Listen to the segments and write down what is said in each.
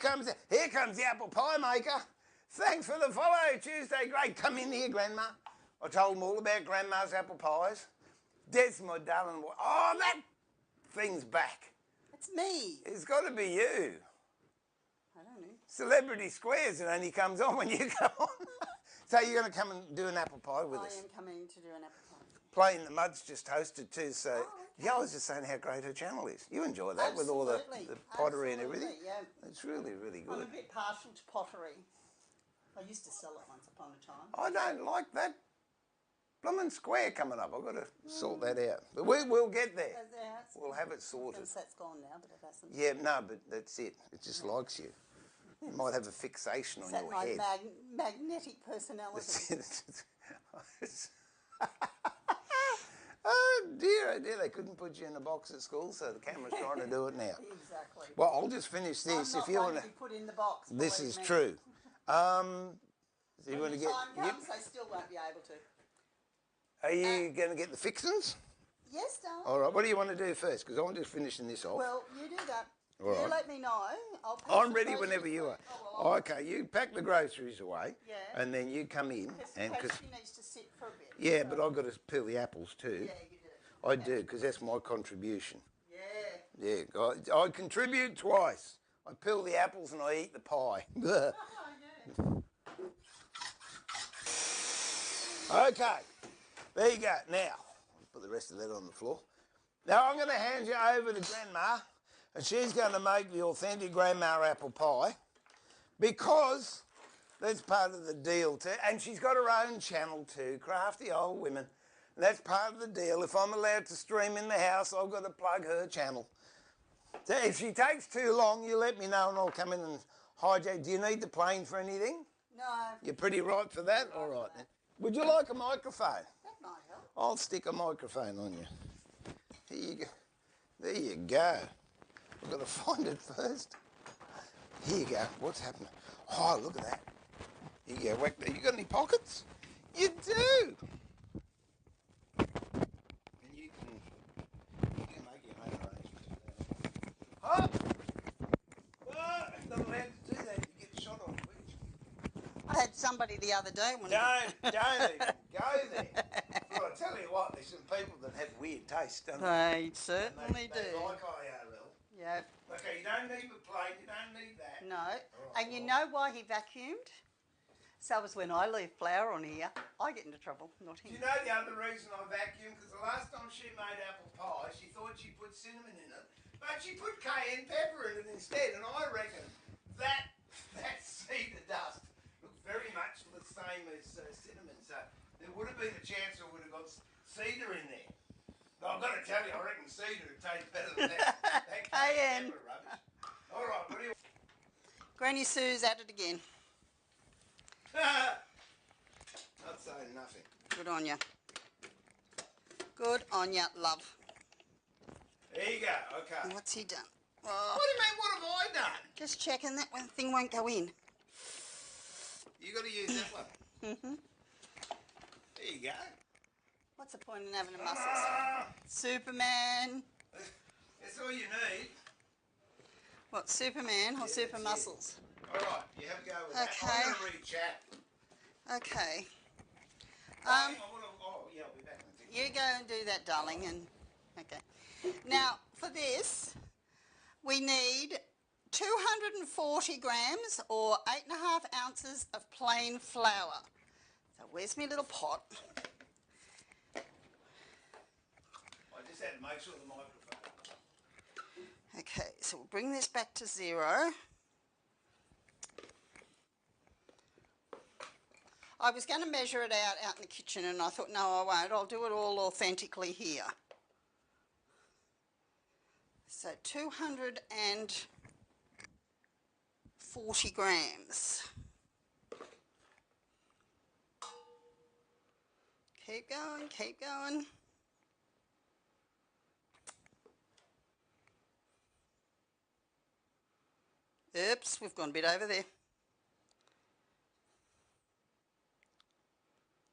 here comes the apple pie maker. Thanks for the follow, Tuesday. Great. Come in here, Grandma. I told them all about Grandma's apple pies. Des, my darling. Oh, that thing's back. It's me. It's got to be you. I don't know. Celebrity Squares, it only comes on when you come on. So you're going to come and do an apple pie with us? I am coming to do an apple pie. Playing the Mud's just hosted too, so okay. yeah, I was just saying how great her channel is. You enjoy that with all the pottery and everything? Yeah. It's really, really good. I'm a bit partial to pottery. I used to sell it once upon a time. I don't like that blooming square coming up. I've got to sort that out. But we'll get there. We'll have it sorted. Since that's gone now, but it hasn't. Yeah, no, but that's it. It just likes you. You might have a fixation on your head. Magnetic personality. Oh dear, they couldn't put you in a box at school, so the camera's trying to do it now. Exactly. Well, I'll just finish this. I'm not going to be put in the box. This is true. So you want to get? Time comes, they still won't be able to. Are you going to get the fixins? Yes, darling. All right. What do you want to do first? Because I'm just finishing this off. Well, you do that. All right. You let me know. I'm ready whenever you are. Oh, okay, you pack the groceries away, and then you come in. Because she needs to sit for a bit. Yeah, but I've got to peel the apples too. Yeah, you do. I do, because that's my contribution. Yeah. Yeah, I contribute twice. I peel the apples and I eat the pie. Yeah. Okay, there you go. Now, I'll put the rest of that on the floor. Now I'm going to hand you over to Grandma, and she's going to make the authentic Grandma apple pie, because that's part of the deal too. And she's got her own channel too, Crafty Old Women. And that's part of the deal. If I'm allowed to stream in the house, I've got to plug her channel. So if she takes too long, you let me know and I'll come in and hijack. Do you need the plane for anything? No. You're pretty right for that? All right then. Would you like a microphone? That might help. I'll stick a microphone on you. Here you go. There you go. I've got to find it first. Here you go. What's happening? Oh, look at that. Here you go. Whack there. You got any pockets? You do. And you can make your own arrangements for that. Oh! Oh, not allowed to do that. You get shot on Twitch. I had somebody the other day. Don't even go there. Well, I tell you what, there's some people that have weird taste, don't they? They certainly do. They like IRL. Yeah. Okay, you don't need the plate, you don't need that. No. Right, And you know why he vacuumed? So as when I leave flour on here, I get into trouble, not him. Do you know the other reason I vacuumed? Because the last time she made apple pie, she thought she put cinnamon in it, but she put cayenne pepper in it instead, and I reckon that cedar dust looks very much the same as cinnamon, so there would have been a chance I would have got cedar in there. But I've got to tell you, I reckon cedar would taste better than that cayenne pepper rubbish. All right, what do you... Granny Sue's at it again. Not saying nothing. Good on you. Good on you, love. There you go, okay. What's he done? What do you mean, what have I done? Just checking that one thing won't go in. You got to use that one. There you go. What's the point in having a muscles? Superman. That's all you need. What, Superman or super muscles? All right, you have a go with that. I'm going to read chat. Okay. Yeah, I'll be back in a second. You go and do that, darling. And okay. Now, for this, we need 240 grams or 8.5 ounces of plain flour. So where's my little pot? I just had to make sure the microphone. Okay, so we'll bring this back to 0. I was going to measure it out in the kitchen and I thought, no, I won't. I'll do it all authentically here. So 240 grams. Keep going, keep going. Oops, we've gone a bit over there.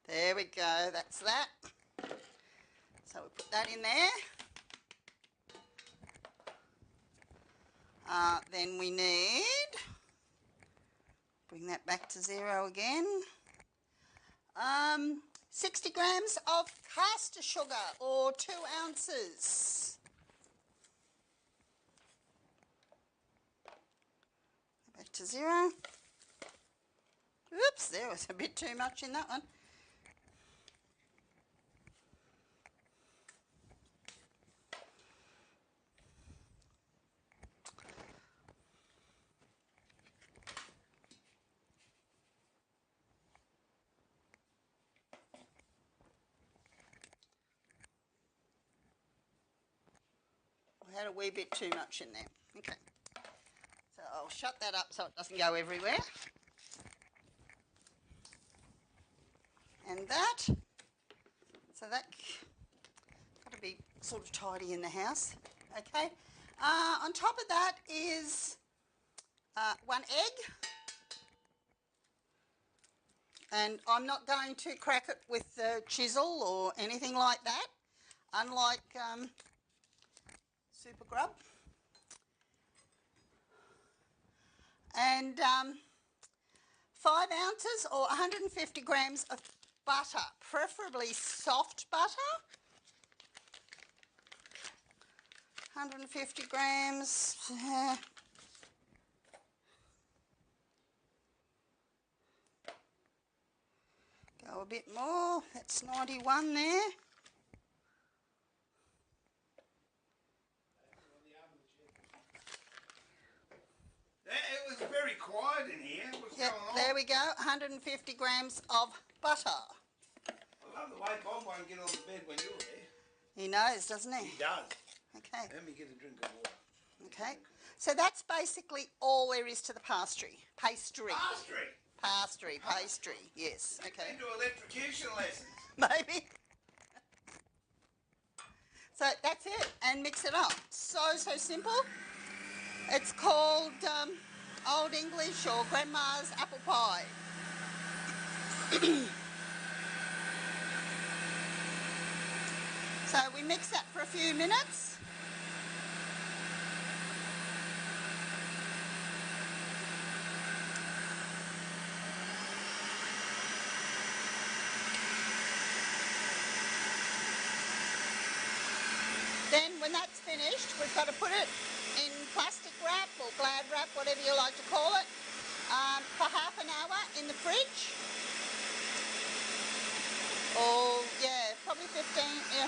There we go, that's that. So we put that in there. Then we need Bring that back to 0 again. 60 grams of caster sugar, or 2 ounces. Back to 0. Oops, there was a bit too much in that one. I had a wee bit too much in there. Okay. So I'll shut that up so it doesn't go everywhere. And that. So that got to be sort of tidy in the house. Okay. On top of that is 1 egg. And I'm not going to crack it with the chisel or anything like that, unlike Super Grub. And 5 ounces or 150 grams of butter, preferably soft butter. 150 grams. Go a bit more. That's 91 there. It was very quiet in here. What's Yep, going on? there we go. 150 grams of butter. I love the way Bob won't get on the bed when you're there. He knows, doesn't he? He does. Okay. Let me get a drink of water. Okay. So that's basically all there is to the pastry. Pastry. Pastry. Pastry. Pastry. Yes. Okay. Into electrocution lessons. Maybe. So that's it, and mix it up. So simple. It's called Old English or Grandma's apple pie. So we mix that for a few minutes. Then when that's finished, we've got to put it in plastic wrap or glad wrap, whatever you like to call it, for half an hour in the fridge. Or, yeah, probably 15, yeah.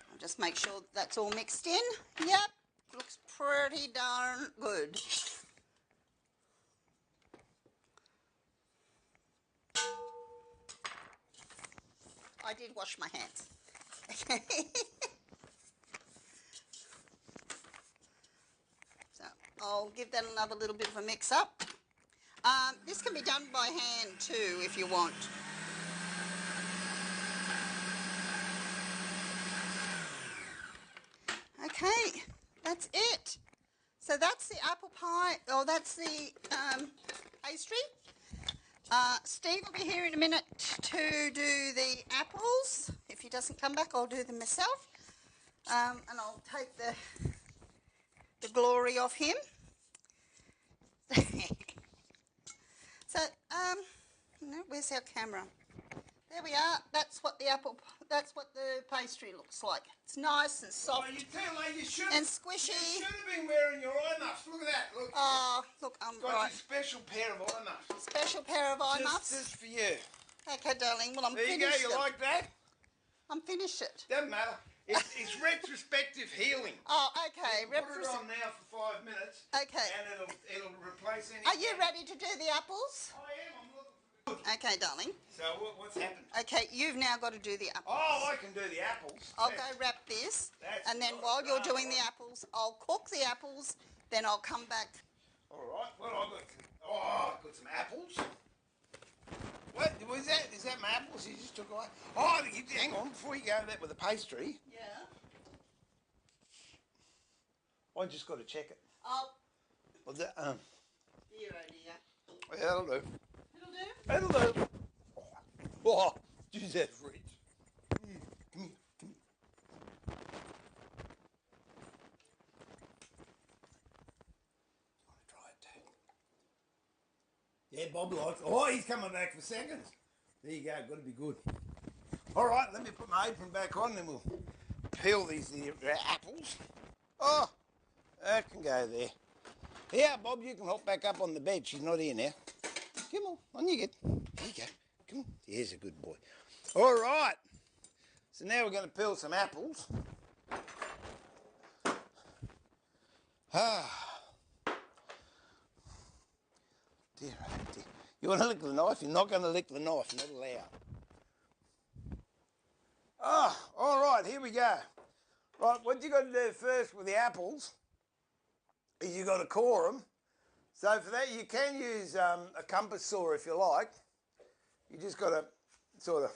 I'll just make sure that's all mixed in. Yep, looks pretty darn good. I did wash my hands. So I'll give that another little bit of a mix up. This can be done by hand too if you want. Okay, that's it. So that's the apple pie, or that's the pastry. Steve will be here in a minute to do the apples. If he doesn't come back, I'll do them myself. And I'll take the glory off him. So, no, where's our camera? There we are. That's what the pastry looks like. It's nice and soft. Oh, you tell me, and squishy. You should have been wearing your eye muffs. Look at that. Look. Oh, look, I'm got right. your special pair of eye muffs. Special pair of eye muffs. Just for you. Okay, darling. Well, I'm there finished. There you go. You like that? I'm finished it. Doesn't matter. It's retrospective healing. Oh, okay. Put it on now for 5 minutes. Okay. And it'll replace any. Are you ready to do the apples? I am. I'm looking for good. Okay, darling. So what's happened? Okay, you've now got to do the apples. Oh, I can do the apples. I'll go wrap this, and then while you're doing the apples, I'll cook the apples. Then I'll come back. All right. Well, I've got some apples. What was that? Is that my apples you just took away? Oh, hang on. Before you go to that with the pastry. Yeah. I just got to check it. Oh. Well, that, Here, dear. that'll do. It'll do. That'll do. Oh, geez, that's rich. Come here. Yeah, Bob likes. Oh, he's coming back for seconds. There you go. Got to be good. All right, let me put my apron back on, then we'll peel these apples. Oh, that can go there. Yeah, Bob, you can hop back up on the bed. She's not here now. Come on you get. There you go. Come on. There's a good boy. All right. So now we're going to peel some apples. Dear, oh dear. You want to lick the knife? You're not going to lick the knife, not allowed. Oh, all right, here we go. Right, what you got to do first with the apples is you got to core them. So for that, you can use a compass saw if you like. You just got to sort of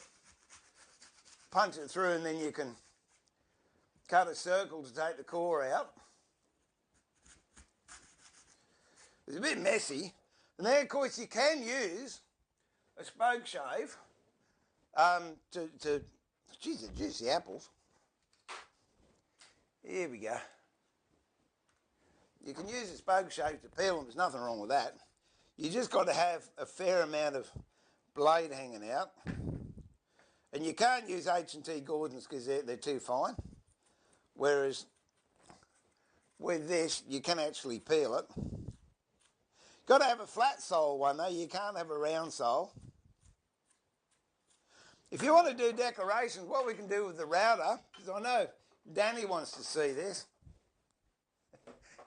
punch it through and then you can cut a circle to take the core out. It's a bit messy. And then, of course, you can use a spoke shave to geez, the juicy apples. Here we go. You can use a spoke shave to peel them. There's nothing wrong with that. You just got to have a fair amount of blade hanging out. And you can't use H&T Gordons because they're too fine. Whereas with this, you can actually peel it. Got to have a flat sole one though. You can't have a round sole. If you want to do decorations, what we can do with the router, because I know Danny wants to see this.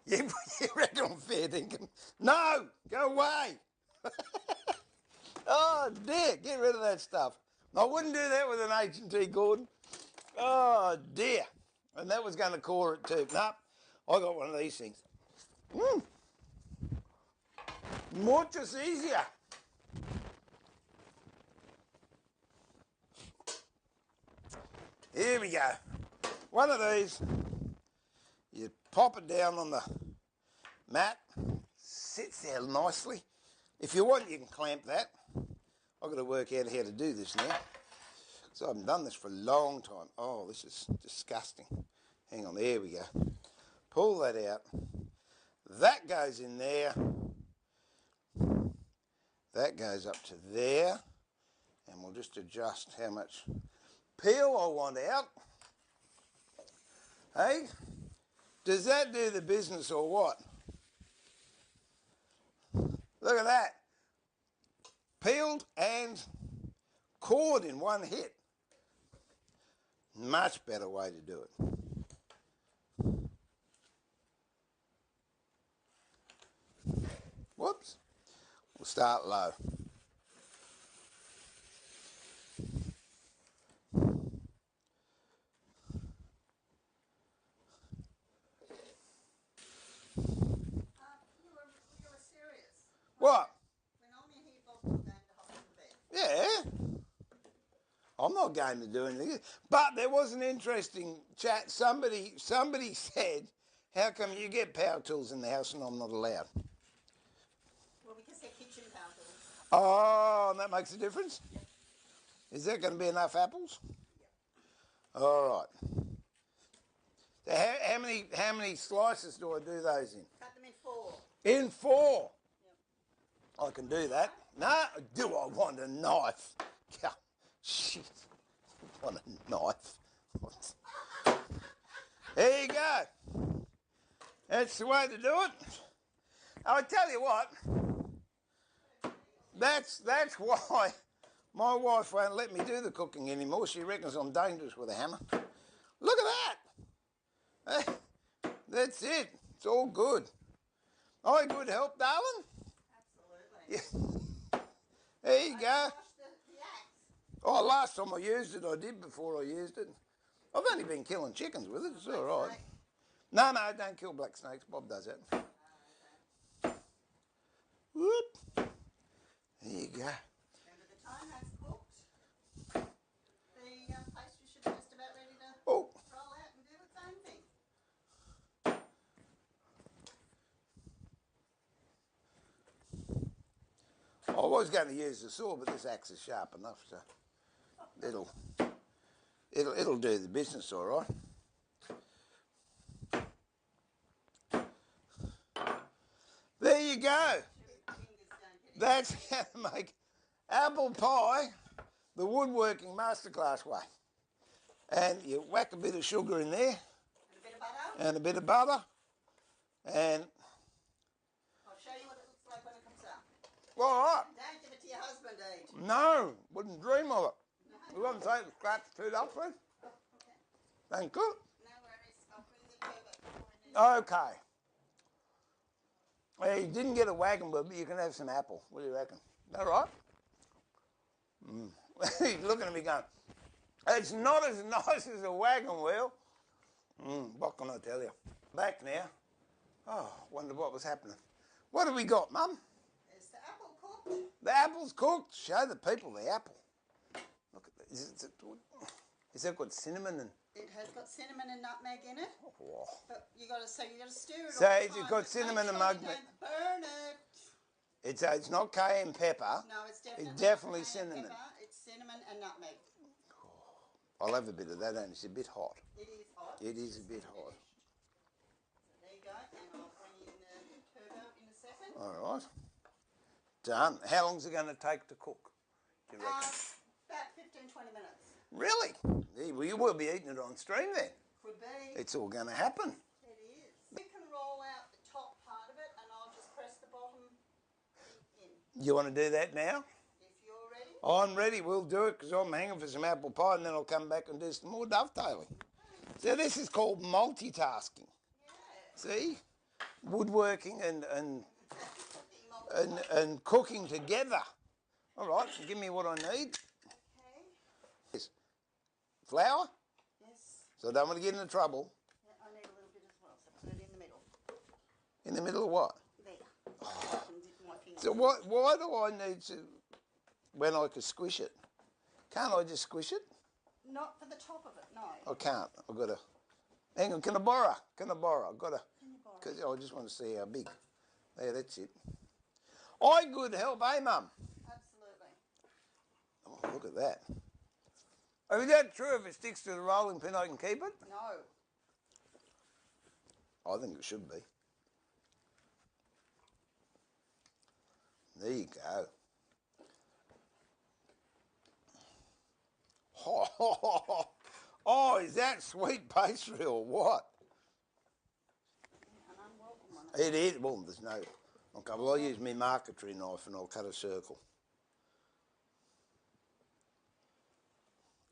You reckon I'm fair dinkum? No, go away. Oh dear, get rid of that stuff. I wouldn't do that with an H&T Gordon. Oh dear. And that was going to core it too. Nope, I got one of these things. Much easier. Here we go. One of these, you pop it down on the mat, sits there nicely. If you want, you can clamp that. I've got to work out how to do this now. So I haven't done this for a long time. Oh, this is disgusting. Hang on, there we go. Pull that out. That goes in there. That goes up to there. And we'll just adjust how much peel I want out. Hey, does that do the business or what? Look at that. Peeled and cored in one hit. Much better way to do it. Whoops. We'll start low. What? Yeah. I'm not going to do anything. But there was an interesting chat. Somebody said, how come you get power tools in the house and I'm not allowed? Well, because they're kitchen power tools. Oh, and that makes a difference? Yep. Is that going to be enough apples? Yep. All right. So how many slices do I do those in? Cut them in 4. In 4? Yep. I can do that. No, do I want a knife? Yeah, shit. I want a knife. There you go. That's the way to do it. I'll tell you what. That's why my wife won't let me do the cooking anymore. She reckons I'm dangerous with a hammer. Look at that. Hey, that's it. It's all good. I good help, darling? Absolutely. Yeah. There you go. Wash the axe. Oh, last time I used it, I did before I used it. I've only been killing chickens with it. It's all right. Snake. No, don't kill black snakes. Bob does that. Oh, okay. Whoop. There you go. And by the time that's cooked, the pastry should be just about ready to Oh. roll out and do its own thing. I was going to use the saw, but this axe is sharp enough, so it'll do the business all right. There you go. That's how to make apple pie the woodworking masterclass way. And you whack a bit of sugar in there. And a bit of butter. And I'll show you what it looks like when it comes out. all right. Don't give it to your husband, Ed. No, wouldn't dream of it. We wouldn't take the scraps too up for it. Okay. Thank you. No worries. I'll bring the turbo before Okay. Well, you didn't get a wagon, but you can have some apple. What do you reckon? Is that right? He's looking at me going, it's not as nice as a wagon wheel. What can I tell you? Back now. Oh, wonder what was happening. What have we got, Mum? Is the apple cooked? The apple's cooked. Show the people the apple. Look at that. Is that got cinnamon and... It has got cinnamon and nutmeg in it. Oh. But you got to stir it So all the it's time. got But cinnamon make and sure you nutmeg. don't burn it. It's not cayenne pepper. No, it's definitely not cayenne cinnamon. pepper. It's cinnamon and nutmeg. I'll have a bit of that, and it's a bit hot. It is hot. It is a bit hot. So there you go, and I'll bring in the turbo in a second. All right. Done. How long's it going to take to cook, do you reckon? About 15-20 minutes. Really? Yeah, well, you will be eating it on stream then. Could be. It's all going to happen. It is. You can roll out the top part of it, and I'll just press the bottom in. You want to do that now? If you're ready. I'm ready. We'll do it because I'm hanging for some apple pie, and then I'll come back and do some more dovetailing. So this is called multitasking. Yeah. See? Woodworking and cooking together. All right, give me what I need. Okay. Yes. Flour? Yes. So I don't want to get into trouble. Yeah, I need a little bit as well, so put it in the middle. In the middle of what? There. I can dip my fingers So in. why do I need to, when I could squish it? Can't I just squish it? Not for the top of it, no. I can't. I've got to, hang on, can I borrow? I've got to, Can you borrow? because I just want to see how big. There, that's it. I could help, eh, Mum? Absolutely. Oh, look at that. Oh, is that true? If it sticks to the rolling pin, I can keep it? No. I think it should be. There you go. Oh, is that sweet pastry or what? An unwelcome one. It is. Well, there's no... Okay, well, I'll use my marquetry knife and I'll cut a circle.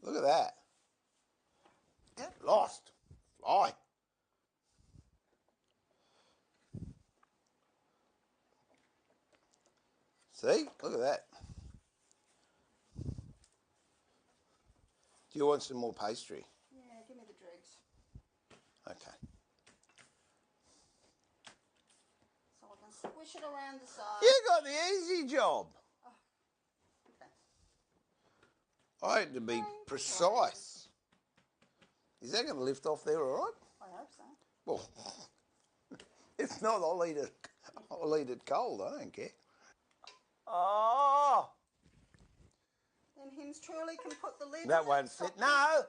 Look at that. Get lost. Fly. See? Look at that. Do you want some more pastry? Yeah, give me the dregs. Okay. So I can squish it around the side. You got the easy job. Okay. I had to be precise. Is that going to lift off there all right? I hope so. Well, if not, I'll eat it. I'll eat it cold. I don't care. Oh, Then Hims truly can put the lid that on won't and stop fit. No,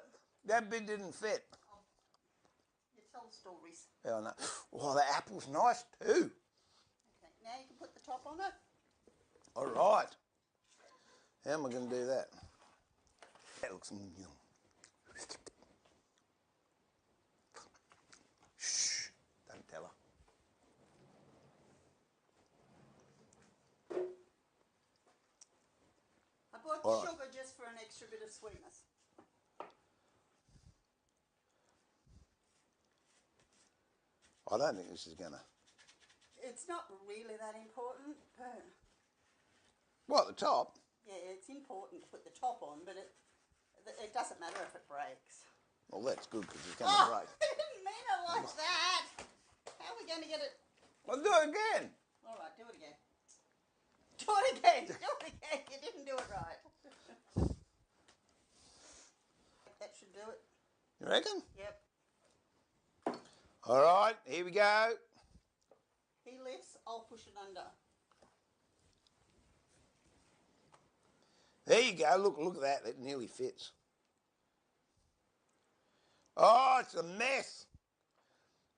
that bit didn't fit. You tell stories. Yeah, I know. Oh, the apple's nice too. Okay, now you can put the top on it. All right. How am I going to do that? That looks... Shh, don't tell her. I bought All the right. sugar just for an extra bit of sweetness. I don't think this is going to... It's not really that important. What, the top? Yeah, it's important to put the top on, but it doesn't matter if it breaks. Well, that's good because it's going to break. I didn't mean it like that. How are we going to get it? I'll do it again. All right, do it again. Do it again. Do it again. You didn't do it right. That should do it. You reckon? Yep. All right, here we go. He lifts, I'll push it under. There you go. Look at that. It nearly fits. Oh, it's a mess.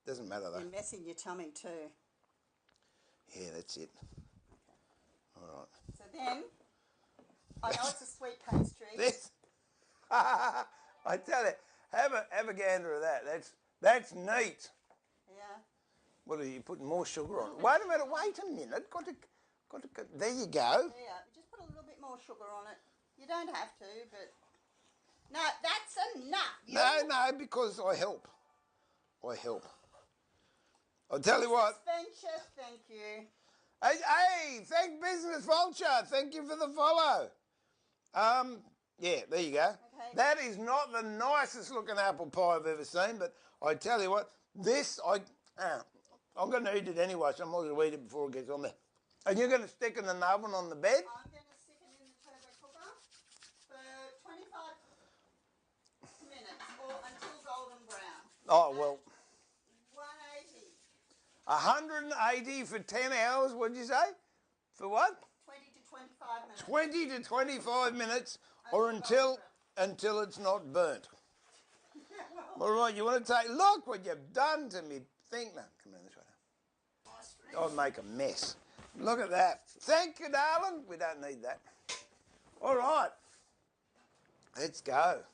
Doesn't matter though. You're messing your tummy too. Yeah, that's it. All right. So then, I know it's a sweet pastry. This, I tell you, have a gander of that. That's neat. Yeah. What are you putting more sugar on? Wait a minute. Wait a minute. Got to. There you go. Yeah. Just put a little bit more sugar on it. You don't have to, but no, that's enough. No, because I help. I'll tell you what. Venture, thank you. Hey, thank Business Vulture. Thank you for the follow. Yeah, there you go. Okay. That is not the nicest looking apple pie I've ever seen, but I tell you what, I'm going to eat it anyway, so I might as well eat it before it gets on there. And you're going to stick it in the oven on the bed? I'm going to stick it in the turbo cooker for 25 minutes or until golden brown. Oh, well. 180. 180 for 10 hours, what'd you say? For what? 20 to 25 minutes. 20 to 25 minutes, or until it's not burnt. All right, you want to look what you've done to me. Think now. Come on this way now. I'll make a mess. Look at that. Thank you, darling. We don't need that. All right. Let's go.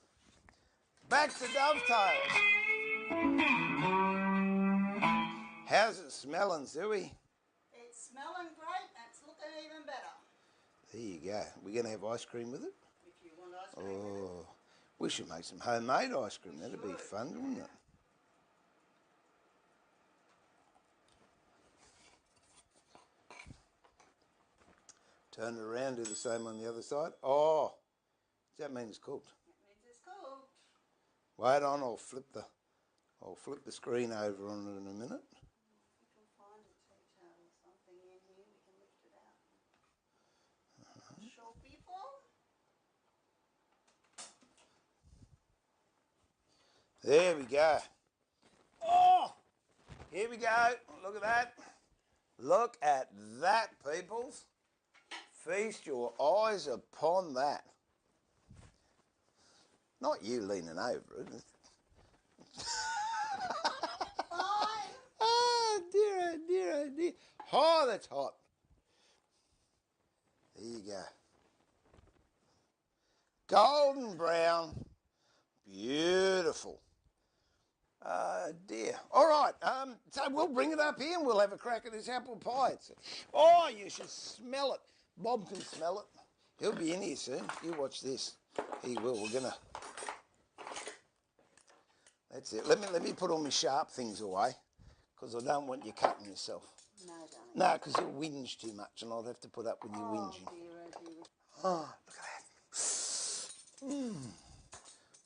Back to dovetails. How's it smelling, Suey? It's smelling great and it's looking even better. There you go. We're going to have ice cream with it? If you want ice cream with it. We should make some homemade ice cream. That'd be fun, wouldn't it? Turn it around, do the same on the other side. Oh, does that mean it's cooked? That means it's cooked. Wait on, I'll flip the screen over on it in a minute. We can find a tea towel or something in here. We can lift it out. Show people. There we go. Oh, here we go. Look at that. Look at that, peoples. Feast your eyes upon that. Not you leaning over it. Fine. Oh, dear, oh, dear, oh, dear. Oh, that's hot. There you go. Golden brown. Beautiful. Dear. All right, so we'll bring it up here and we'll have a crack at this apple pie. Oh, you should smell it. Bob can smell it. He'll be in here soon. You watch this. He will. We're going to... That's it. Let me put all my sharp things away because I don't want you cutting yourself. No, darling. No, because you'll whinge too much and I'll have to put up with you whinging. Dear. Oh, look at that.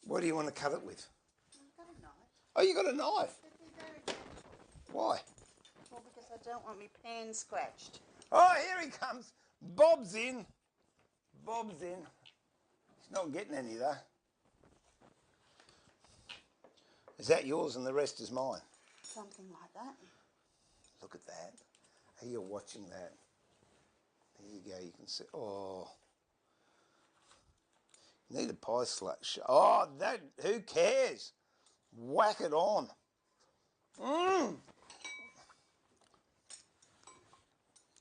What do you want to cut it with? I've got a knife. Oh, you got a knife? But be very gentle. Why? Well, because I don't want my pan scratched. Oh, here he comes. Bob's in. Bob's in. He's not getting any, though. Is that yours and the rest is mine? Something like that. Look at that. Hey, you're watching that. There you go. You can see. Oh. You need a pie slush. Oh, that. Who cares? Whack it on. Mmm.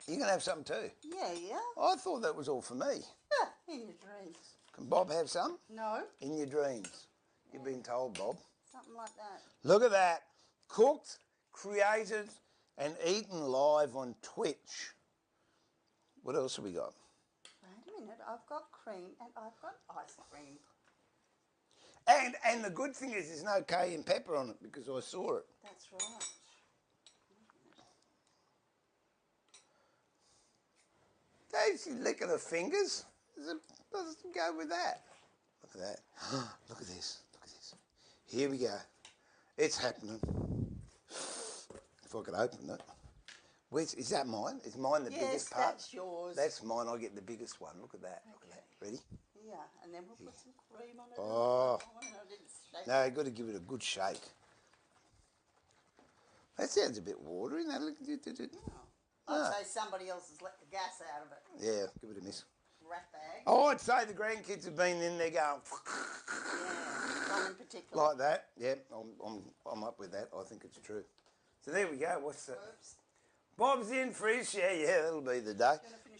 You can have some too. Yeah. I thought that was all for me. In your dreams. Can Bob have some? No. In your dreams. You've been told, Bob. Something like that. Look at that. Cooked, created, and eaten live on Twitch. What else have we got? Wait a minute. I've got cream and I've got ice cream. And the good thing is there's no cayenne pepper on it because I saw it. That's right. Daisy licking her fingers. Let's go with that. Look at that. Look at this. Look at this. Here we go. It's happening. If I could open it. Is that mine? Is mine the biggest part? Yes, that's yours. That's mine. I get the biggest one. Look at that. Look at that. Ready? Yeah, and then we'll put some cream on it. Oh. I didn't shake No, you've got to give it a good shake. That sounds a bit watery. No, look. I'd say somebody else has let the gas out of it. Yeah, give it a miss. Rat bag. Oh, I'd say the grandkids have been in there going Yeah, one in particular. like that. Yeah, I'm up with that. I think it's true. So there we go. What's that? Oops. Bob's in for his share. Yeah, that'll be the day.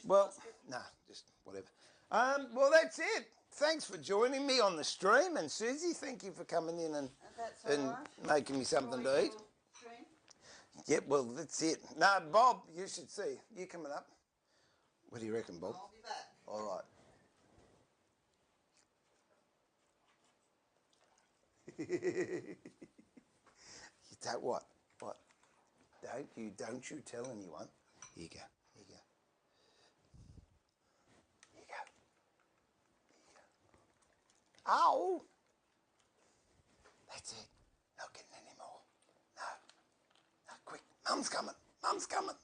Well, no, just whatever. Well, that's it. Thanks for joining me on the stream. And Susie, thank you for coming in and making me something to eat. Yep, well, that's it. No, Bob, you should see. You coming up? What do you reckon, Bob? I'll be back. All right. You don't what? What? Don't you tell anyone. Here you go. Here you go. Here you go. Here you go. Ow! That's it. Not getting any more. No. No, quick. Mum's coming. Mum's coming.